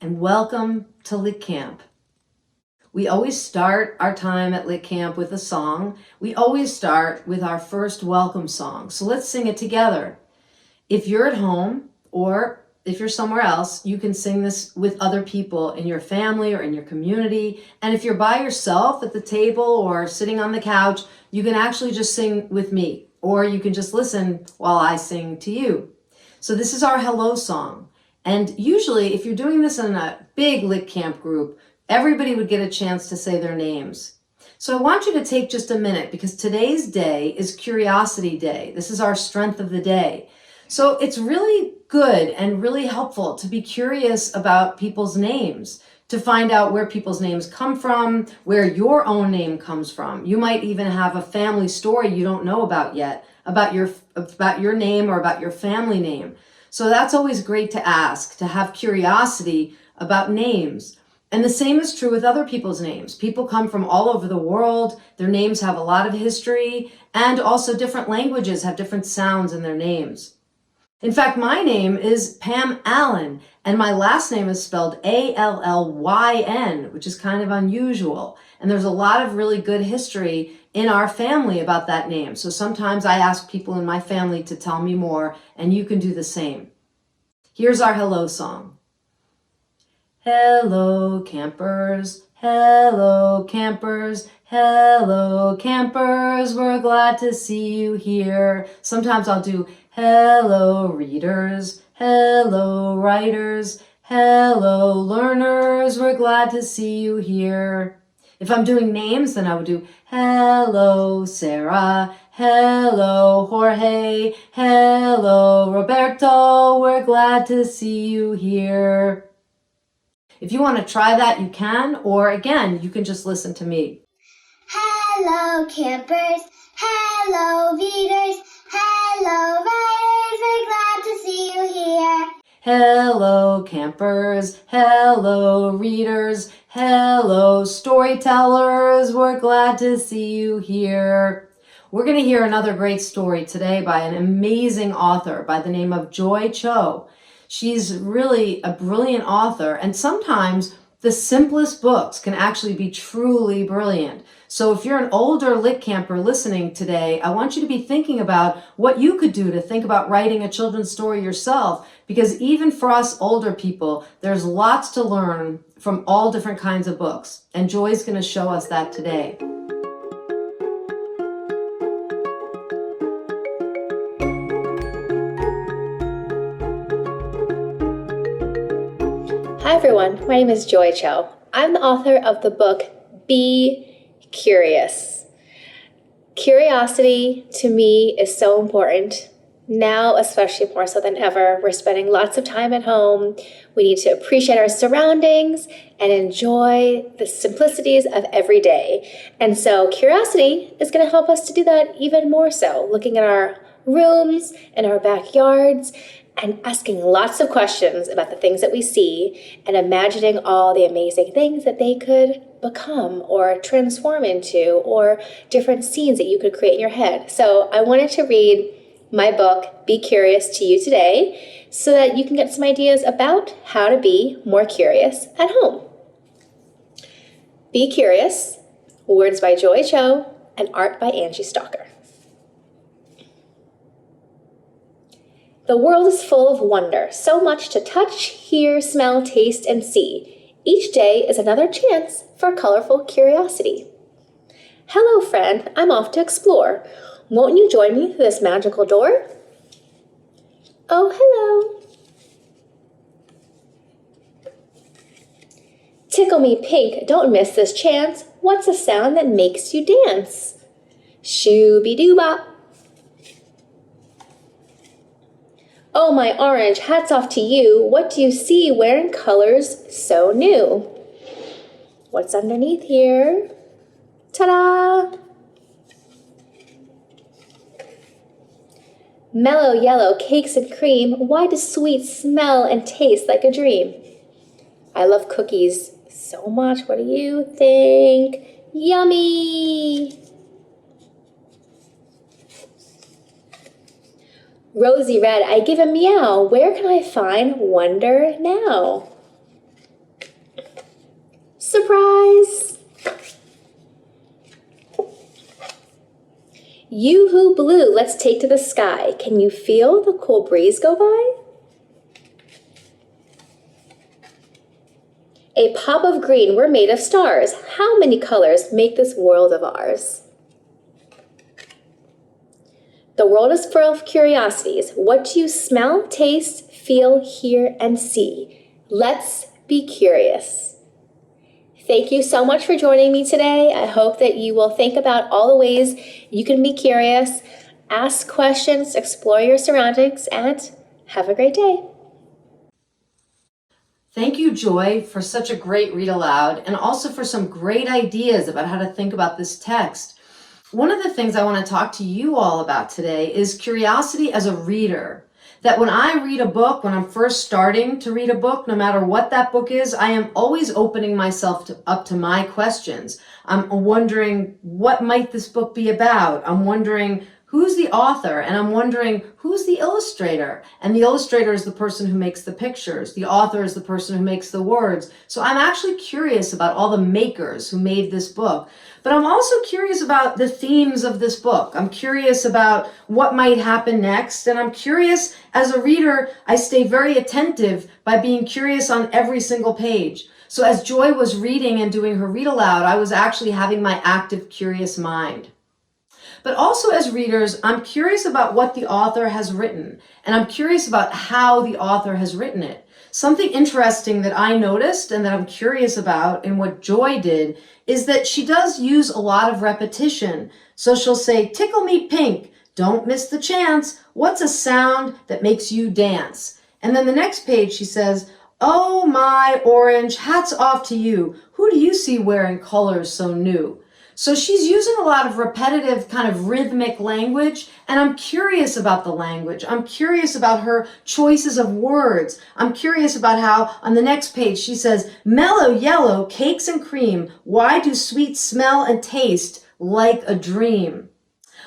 and welcome to LitCamp. We always start our time at LitCamp with a song. We always start with our first welcome song. So let's sing it together. If you're at home or if you're somewhere else, you can sing this with other people in your family or in your community. And if you're by yourself at the table or sitting on the couch, you can actually just sing with me, or you can just listen while I sing to you. So this is our hello song. And usually if you're doing this in a big LitCamp group, everybody would get a chance to say their names. So I want you to take just a minute, because today's day is Curiosity Day. This is our strength of the day. So it's really good and really helpful to be curious about people's names, to find out where people's names come from, where your own name comes from. You might even have a family story you don't know about yet, about your name or about your family name. So that's always great to ask, to have curiosity about names. And the same is true with other people's names. People come from all over the world. Their names have a lot of history, and also different languages have different sounds in their names. In fact, my name is Pam Allyn, and my last name is spelled Allyn, which is kind of unusual. And there's a lot of really good history in our family about that name. So sometimes I ask people in my family to tell me more, and you can do the same. Here's our hello song. Hello, campers. Hello, campers. Hello, campers. We're glad to see you here. Sometimes I'll do hello, readers. Hello, writers. Hello, learners. We're glad to see you here. If I'm doing names, then I would do hello, Sarah. Hello, Jorge. Hello, Roberto. We're glad to see you here. If you want to try that, you can, or again, you can just listen to me. Hello, campers. Hello, readers. Hello, writers. We're glad to see you here. Hello, campers. Hello, readers. Hello, storytellers. We're glad to see you here. We're going to hear another great story today by an amazing author by the name of Joy Cho. She's really a brilliant author, and sometimes the simplest books can actually be truly brilliant. So if you're an older LitCamper listening today, I want you to be thinking about what you could do to think about writing a children's story yourself, because even for us older people, there's lots to learn from all different kinds of books, and Joy's going to show us that today. Hi everyone, my name is Joy Cho. I'm the author of the book Be Curious. Curiosity to me is so important. Now, especially more so than ever, we're spending lots of time at home. We need to appreciate our surroundings and enjoy the simplicities of every day. And so curiosity is going to help us to do that even more so, looking at our rooms and our backyards and asking lots of questions about the things that we see and imagining all the amazing things that they could become or transform into, or different scenes that you could create in your head. So I wanted to read my book, Be Curious, to you today so that you can get some ideas about how to be more curious at home. Be Curious, words by Joy Cho and art by Angie Stalker. The world is full of wonder, so much to touch, hear, smell, taste, and see. Each day is another chance for colorful curiosity. Hello, friend, I'm off to explore. Won't you join me through this magical door? Oh, hello. Tickle me pink, don't miss this chance. What's a sound that makes you dance? Shooby-doo-bop. Oh, my orange, hats off to you. What do you see wearing colors so new? What's underneath here? Ta-da! Mellow yellow cakes and cream. Why does sweet smell and taste like a dream? I love cookies so much. What do you think? Yummy! Rosy red, I give a meow. Where can I find wonder now? Surprise! You who blue, let's take to the sky. Can you feel the cool breeze go by? A pop of green, we're made of stars. How many colors make this world of ours? The world is full of curiosities. What do you smell, taste, feel, hear, and see? Let's be curious. Thank you so much for joining me today. I hope that you will think about all the ways you can be curious, ask questions, explore your surroundings, and have a great day. Thank you, Joy, for such a great read aloud and also for some great ideas about how to think about this text. One of the things I want to talk to you all about today is curiosity as a reader. That when I read a book, when I'm first starting to read a book, no matter what that book is, I am always opening myself up to my questions. I'm wondering, what might this book be about? I'm wondering, who's the author? And I'm wondering, who's the illustrator? And the illustrator is the person who makes the pictures. The author is the person who makes the words. So I'm actually curious about all the makers who made this book. But I'm also curious about the themes of this book. I'm curious about what might happen next. And I'm curious, as a reader, I stay very attentive by being curious on every single page. So as Joy was reading and doing her read aloud, I was actually having my active, curious mind. But also as readers, I'm curious about what the author has written, and I'm curious about how the author has written it. Something interesting that I noticed and that I'm curious about in what Joy did is that she does use a lot of repetition. So she'll say, tickle me pink, don't miss the chance, what's a sound that makes you dance? And then the next page she says, oh my orange, hats off to you, who do you see wearing colors so new? So she's using a lot of repetitive kind of rhythmic language, and I'm curious about the language. I'm curious about her choices of words. I'm curious about how on the next page she says, mellow yellow, cakes and cream, why do sweets smell and taste like a dream?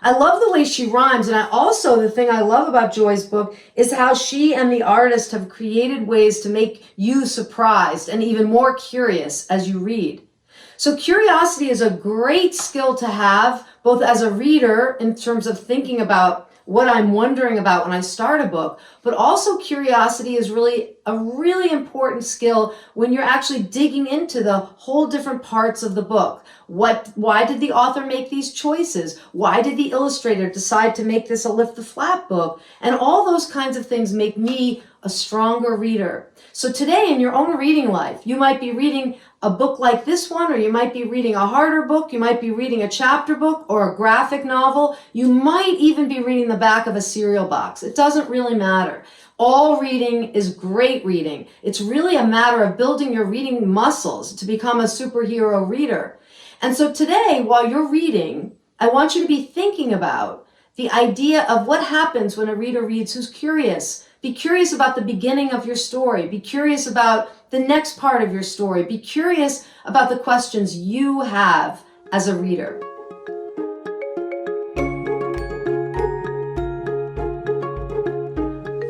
I love the way she rhymes, and the thing I love about Joy's book is how she and the artist have created ways to make you surprised and even more curious as you read. So curiosity is a great skill to have, both as a reader in terms of thinking about what I'm wondering about when I start a book, but also curiosity is really a really important skill when you're actually digging into the whole different parts of the book. Why did the author make these choices? Why did the illustrator decide to make this a lift the flap book? And all those kinds of things make me a stronger reader. So today in your own reading life, you might be reading a book like this one, or you might be reading a harder book, you might be reading a chapter book or a graphic novel, you might even be reading the back of a cereal box. It doesn't really matter. All reading is great reading. It's really a matter of building your reading muscles to become a superhero reader. And so today, while you're reading, I want you to be thinking about the idea of what happens when a reader reads who's curious. Be curious about the beginning of your story. Be curious about the next part of your story. Be curious about the questions you have as a reader.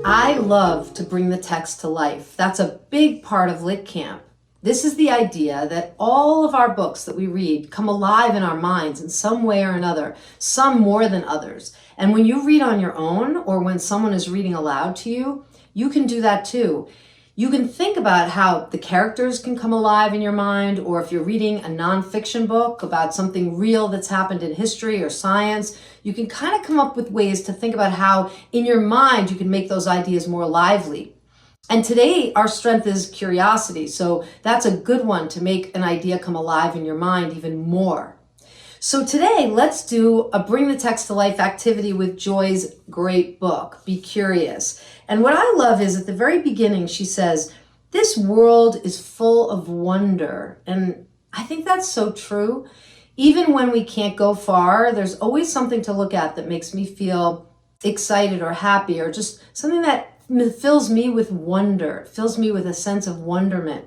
I love to bring the text to life. That's a big part of LitCamp. This is the idea that all of our books that we read come alive in our minds in some way or another, some more than others. And when you read on your own, or when someone is reading aloud to you, you can do that too. You can think about how the characters can come alive in your mind, or if you're reading a nonfiction book about something real that's happened in history or science, you can kind of come up with ways to think about how in your mind you can make those ideas more lively. And today our strength is curiosity, so that's a good one to make an idea come alive in your mind even more. So today, let's do a Bring the Text to Life activity with Joy's great book, Be Curious. And what I love is at the very beginning, she says, this world is full of wonder. And I think that's so true. Even when we can't go far, there's always something to look at that makes me feel excited or happy, or just something that fills me with wonder, fills me with a sense of wonderment.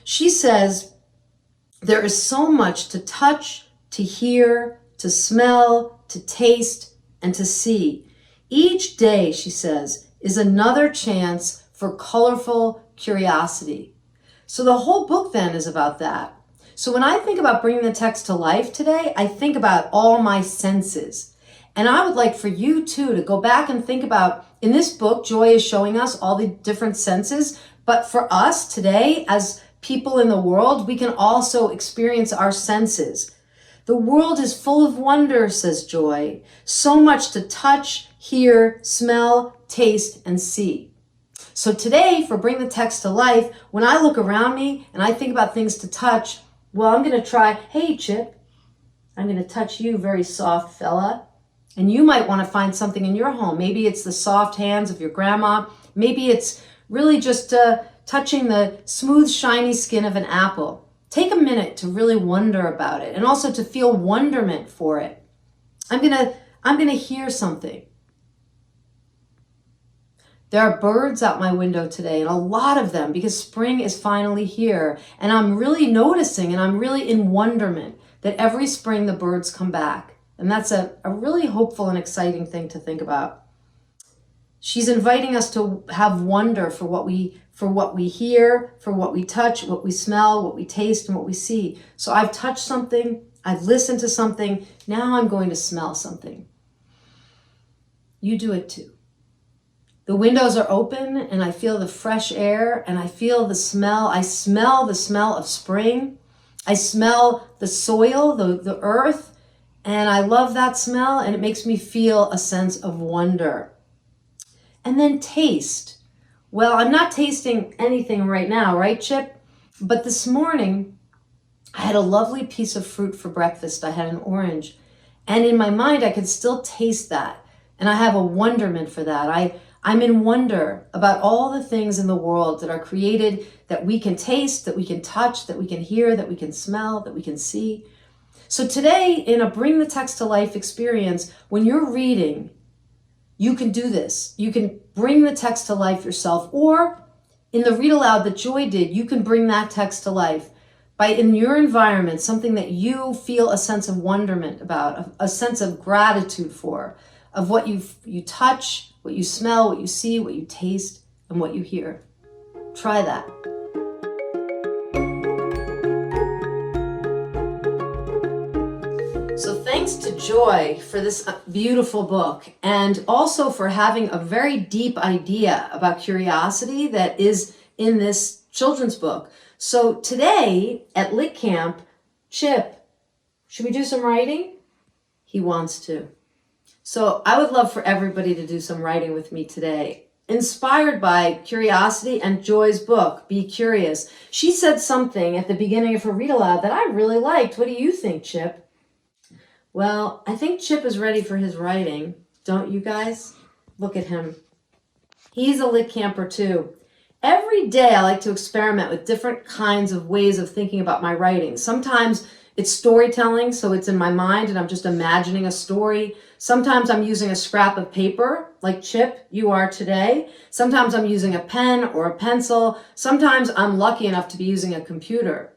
She says, there is so much to touch, to hear, to smell, to taste, and to see. Each day, she says, is another chance for colorful curiosity. So the whole book then is about that. So when I think about bringing the text to life today, I think about all my senses. And I would like for you too to go back and think about, in this book, Joy is showing us all the different senses, but for us today, as people in the world, we can also experience our senses. The world is full of wonder, says Joy. So much to touch, hear, smell, taste, and see. So today, for Bring the Text to Life, when I look around me and I think about things to touch, well, I'm going to try, hey, Chip, I'm going to touch you, very soft fella. And you might want to find something in your home. Maybe it's the soft hands of your grandma. Maybe it's really just touching the smooth, shiny skin of an apple. Take a minute to really wonder about it and also to feel wonderment for it. I'm gonna hear something. There are birds out my window today, and a lot of them, because spring is finally here. And I'm really noticing, and I'm really in wonderment that every spring the birds come back. And that's a really hopeful and exciting thing to think about. She's inviting us to have wonder for what we hear, for what we touch, what we smell, what we taste, and what we see. So I've touched something, I've listened to something, now I'm going to smell something. You do it too. The windows are open and I feel the fresh air and I feel the smell. I smell the smell of spring. I smell the soil, the earth, and I love that smell, and it makes me feel a sense of wonder. And then taste. Well, I'm not tasting anything right now, right, Chip? But this morning, I had a lovely piece of fruit for breakfast. I had an orange. And in my mind, I could still taste that. And I have a wonderment for that. I'm in wonder about all the things in the world that are created, that we can taste, that we can touch, that we can hear, that we can smell, that we can see. So today, in a Bring the Text to Life experience, when you're reading, you can do this. You can bring the text to life yourself, or in the Read-Aloud that Joy did, you can bring that text to life by, in your environment, something that you feel a sense of wonderment about, a sense of gratitude for, of what you touch, what you smell, what you see, what you taste, and what you hear. Try that. So thanks to Joy for this beautiful book, and also for having a very deep idea about curiosity that is in this children's book. So today at LitCamp, Chip, should we do some writing? He wants to. So I would love for everybody to do some writing with me today, inspired by curiosity and Joy's book, Be Curious. She said something at the beginning of her Read-Aloud that I really liked. What do you think, Chip? Well, I think Chip is ready for his writing, don't you guys? Look at him. He's a lit camper too. Every day I like to experiment with different kinds of ways of thinking about my writing. Sometimes it's storytelling, so it's in my mind and I'm just imagining a story. Sometimes I'm using a scrap of paper, like Chip, you are today. Sometimes I'm using a pen or a pencil. Sometimes I'm lucky enough to be using a computer.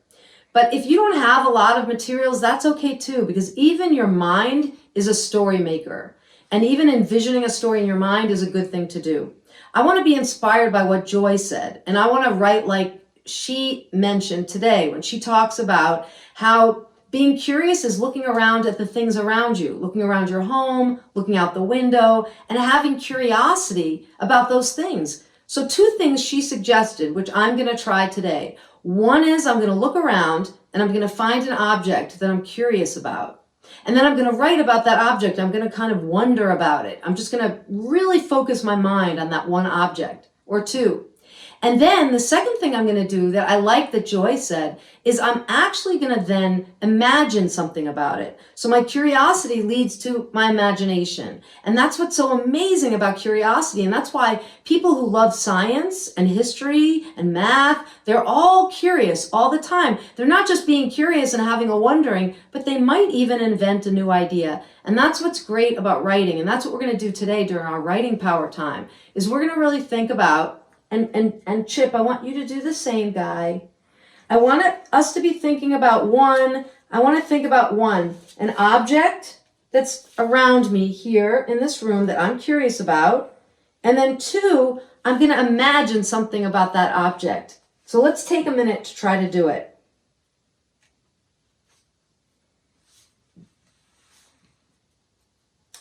But if you don't have a lot of materials, that's okay too, because even your mind is a story maker. And even envisioning a story in your mind is a good thing to do. I want to be inspired by what Joy said, and I want to write like she mentioned today when she talks about how being curious is looking around at the things around you, looking around your home, looking out the window, and having curiosity about those things. So 2 things she suggested, which I'm going to try today. One is I'm going to look around and I'm going to find an object that I'm curious about. And then I'm going to write about that object. I'm going to kind of wonder about it. I'm just going to really focus my mind on that one object or 2. And then the second thing I'm going to do that I like that Joy said is I'm actually going to then imagine something about it. So my curiosity leads to my imagination. And that's what's so amazing about curiosity. And that's why people who love science and history and math, they're all curious all the time. They're not just being curious and having a wondering, but they might even invent a new idea. And that's what's great about writing. And that's what we're going to do today during our writing power time, is we're going to really think about, and Chip, I want you to do the same, guy. I want us to be thinking about one, an object that's around me here in this room that I'm curious about. And then 2, I'm going to imagine something about that object. So let's take a minute to try to do it.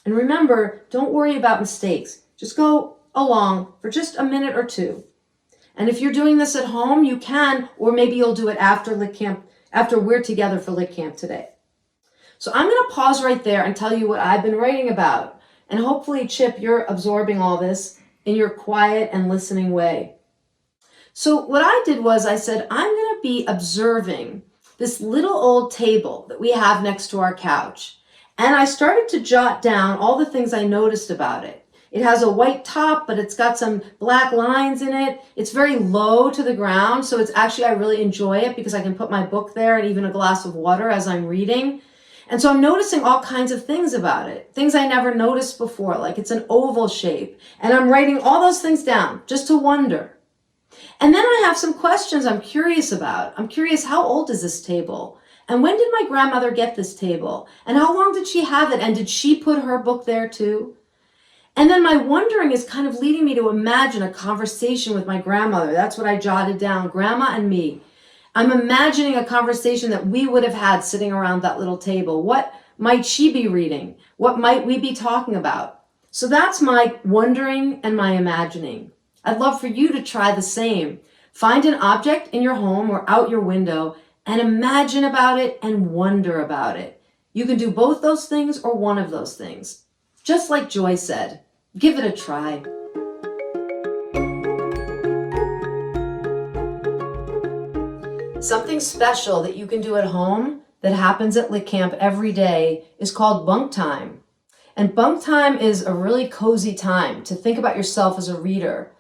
And remember, don't worry about mistakes. Just go along for just a minute or two. And if you're doing this at home, you can, or maybe you'll do it after LitCamp, after we're together for LitCamp today. So I'm going to pause right there and tell you what I've been writing about. And hopefully, Chip, you're absorbing all this in your quiet and listening way. So what I did was I said, I'm going to be observing this little old table that we have next to our couch. And I started to jot down all the things I noticed about it. It has a white top, but it's got some black lines in it. It's very low to the ground. So it's actually, I really enjoy it because I can put my book there and even a glass of water as I'm reading. And so I'm noticing all kinds of things about it, things I never noticed before, like it's an oval shape. And I'm writing all those things down just to wonder. And then I have some questions I'm curious about. I'm curious, how old is this table? And when did my grandmother get this table? And how long did she have it? And did she put her book there too? And then my wondering is kind of leading me to imagine a conversation with my grandmother. That's what I jotted down, Grandma and me. I'm imagining a conversation that we would have had sitting around that little table. What might she be reading? What might we be talking about? So that's my wondering and my imagining. I'd love for you to try the same. Find an object in your home or out your window and imagine about it and wonder about it. You can do both those things or one of those things. Just like Joy said, give it a try. Something special that you can do at home that happens at LitCamp every day is called Bunk Time. And Bunk Time is a really cozy time to think about yourself as a reader.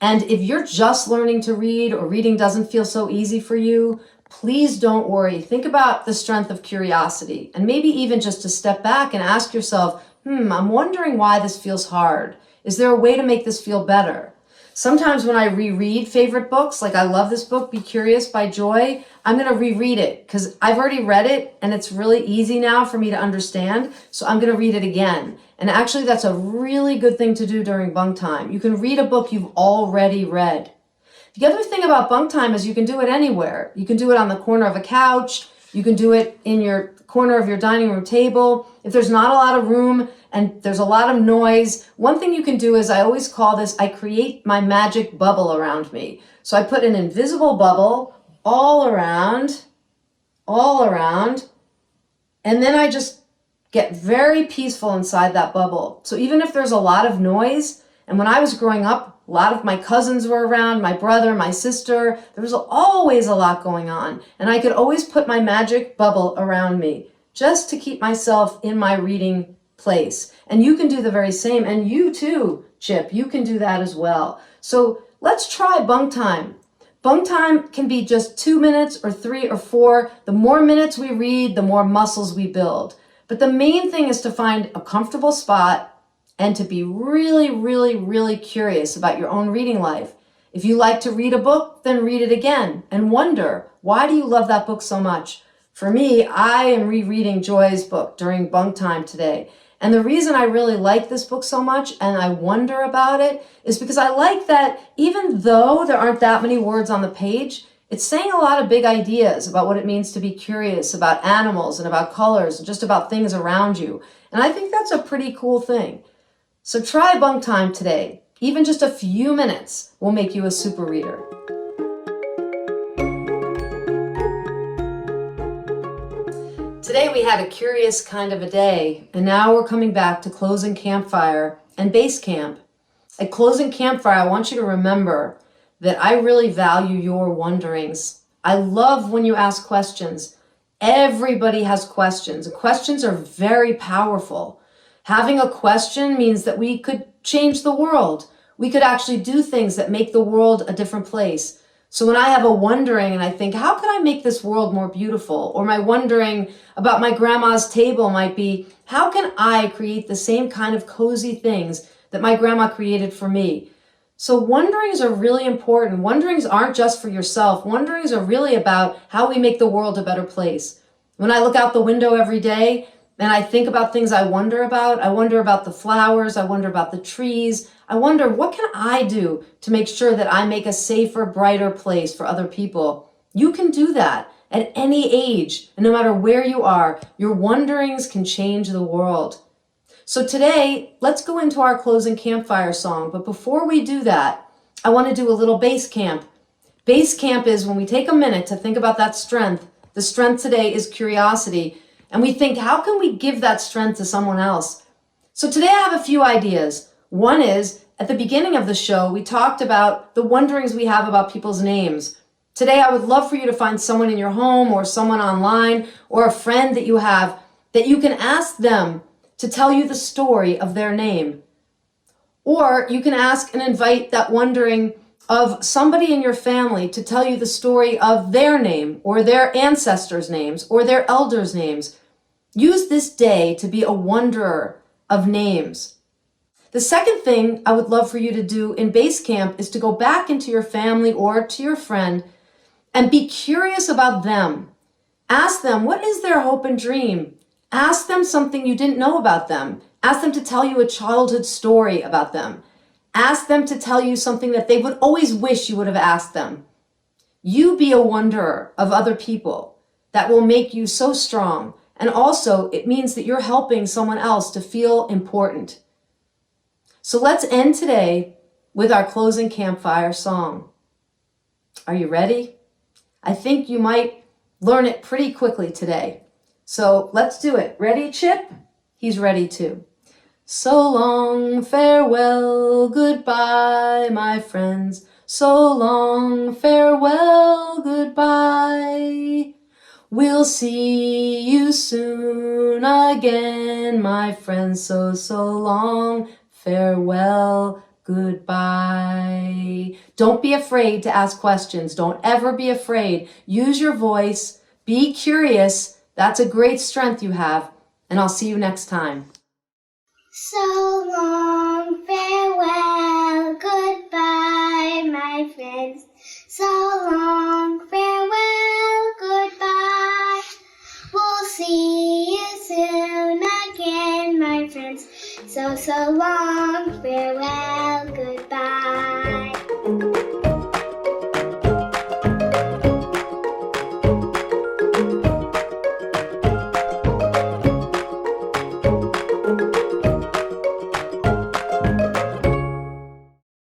And if you're just learning to read or reading doesn't feel so easy for you, please don't worry. Think about the strength of curiosity and maybe even just to step back and ask yourself, I'm wondering why this feels hard. Is there a way to make this feel better? Sometimes when I reread favorite books, like I love this book, Be Curious by Joy, I'm going to reread it because I've already read it and it's really easy now for me to understand. So I'm going to read it again. And actually, that's a really good thing to do during bunk time. You can read a book you've already read. The other thing about bunk time is you can do it anywhere. You can do it on the corner of a couch. You can do it in your corner of your dining room table. If there's not a lot of room and there's a lot of noise, one thing you can do is, I always call this, I create my magic bubble around me. So I put an invisible bubble all around, and then I just get very peaceful inside that bubble. So even if there's a lot of noise, and when I was growing up, a lot of my cousins were around, my brother, my sister. There was always a lot going on. And I could always put my magic bubble around me just to keep myself in my reading place. And you can do the very same. And you too, Chip, you can do that as well. So let's try bunk time. Bunk time can be just 2 minutes or 3 or 4. The more minutes we read, the more muscles we build. But the main thing is to find a comfortable spot and to be really, really, really curious about your own reading life. If you like to read a book, then read it again and wonder, why do you love that book so much? For me, I am rereading Joy's book during bunk time today. And the reason I really like this book so much and I wonder about it is because I like that even though there aren't that many words on the page, it's saying a lot of big ideas about what it means to be curious about animals and about colors and just about things around you. And I think that's a pretty cool thing. So try bunk time today. Even just a few minutes will make you a super reader. Today we had a curious kind of a day, and now we're coming back to closing campfire and base camp. At closing campfire, I want you to remember that I really value your wonderings. I love when you ask questions. Everybody has questions, and questions are very powerful. Having a question means that we could change the world. We could actually do things that make the world a different place. So when I have a wondering and I think, how can I make this world more beautiful? Or my wondering about my grandma's table might be, how can I create the same kind of cozy things that my grandma created for me? So wonderings are really important. Wonderings aren't just for yourself. Wonderings are really about how we make the world a better place. When I look out the window every day, and I think about things I wonder about. I wonder about the flowers. I wonder about the trees. I wonder, what can I do to make sure that I make a safer, brighter place for other people? You can do that at any age, and no matter where you are, your wonderings can change the world. So today, let's go into our closing campfire song. But before we do that, I want to do a little base camp. Base camp is when we take a minute to think about that strength. The strength today is curiosity. And we think, how can we give that strength to someone else? So today I have a few ideas. One is, at the beginning of the show, we talked about the wonderings we have about people's names. Today I would love for you to find someone in your home or someone online or a friend that you have that you can ask them to tell you the story of their name. Or you can ask and invite that wondering of somebody in your family to tell you the story of their name or their ancestors' names or their elders' names. Use this day to be a wanderer of names. The second thing I would love for you to do in base camp is to go back into your family or to your friend and be curious about them. Ask them, what is their hope and dream? Ask them something you didn't know about them. Ask them to tell you a childhood story about them. Ask them to tell you something that they would always wish you would have asked them. You be a wanderer of other people. That will make you so strong. And also, it means that you're helping someone else to feel important. So let's end today with our closing campfire song. Are you ready? I think you might learn it pretty quickly today. So let's do it. Ready, Chip? He's ready too. So long, farewell, goodbye, my friends. So long, farewell, goodbye. We'll see you soon again, my friends. So long, farewell, goodbye. Don't be afraid to ask questions. Don't ever be afraid. Use your voice. Be curious. That's a great strength you have. And I'll see you next time. So long, farewell, goodbye, my friends. So long, farewell, goodbye. We'll see you soon again, my friends. So long, farewell.